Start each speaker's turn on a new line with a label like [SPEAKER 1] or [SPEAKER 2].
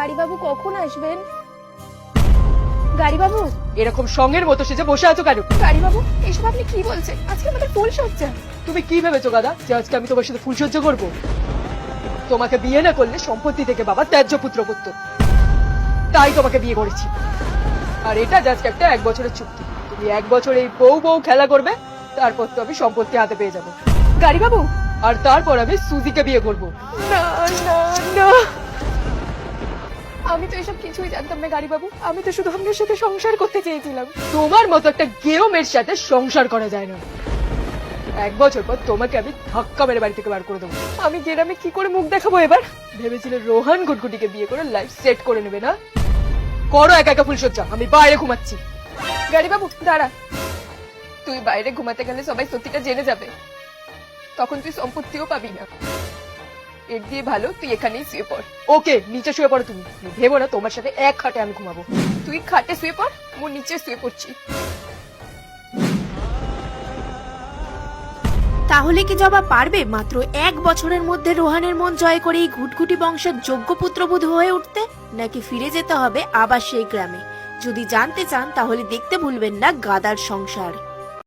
[SPEAKER 1] গাড়িবাবু কখন আসবেন? গাড়িবাবু,
[SPEAKER 2] এরকম সঙ্গের মতো সেজে বসে আছো কেন?
[SPEAKER 1] গাড়িবাবু, এসব আপনি কি বলছেন? আজকে আমাদের ফুল সজ্জা।
[SPEAKER 2] তুমি কি ভেবেছো গাদা যে আজকে আমি তোমার সাথে ফুলসজ্জা করবো? তোমাকে বিয়ে না করলে সম্পত্তি থেকে বাবা ত্যায্য পুত্র করতো, তাই তোমাকে বিয়ে করেছি। আর এটা জাস্ট একটা 1 বছরের চুক্তি। তুমি 1 বছর এই বউ বউ খেলা করবে, তারপর তো আমি সম্পত্তি হাতে পেয়ে যাবো।
[SPEAKER 1] গাড়িবাবু,
[SPEAKER 2] আর তারপর আমি সুজিকে বিয়ে করবো।
[SPEAKER 1] না না না, আমি তো এসব কিছুই জানতাম না গাড়িবাবু। আমি তো শুধু আপনার সাথে সংসার করতে চেয়েছিলাম।
[SPEAKER 2] তোমার মতো একটা গেও মেয়ের সাথে সংসার করা যায় না। 1 বছর পর তোমাকে আমি ধাক্কা মেরে বাড়ি থেকে বার করে দেবো।
[SPEAKER 1] আমি গ্রামে কি করে মুখ দেখাবো এবার?
[SPEAKER 2] ভেবেছিলে রোহান গুটগুটিকে বিয়ে করে লাইফ সেট করে নেবে না? করো একা একা ফুলসজ্জা, আমি বাইরে ঘুমাচ্ছি।
[SPEAKER 1] গাড়িবাবু দাঁড়া, তুই বাইরে ঘুমাতে গেলে সবাই সত্যিটা জেনে যাবে, তখন তুই সম্পত্তিও পাবি না। এর দিয়ে ভালো তুই এখানেই শুয়ে পড়।
[SPEAKER 2] ওকে, নিচে শুয়ে পড়ো তুমি। ভেবো না তোমার সাথে এক খাটে আমি ঘুমাবো।
[SPEAKER 1] তুই খাটে শুয়ে পড়, মো নিচে শুয়ে পড়ছি।
[SPEAKER 3] তাহলে কি জবা পারবে মাত্র 1 বছরের মধ্যে রোহানের মন জয় করে এই ঘুটঘুটি বংশের যোগ্য পুত্রবধূ হয়ে উঠতে, নাকি ফিরে যেতে হবে আবার সেই গ্রামে? যদি জানতে চান তাহলে দেখতে ভুলবেন না গাদার সংসার।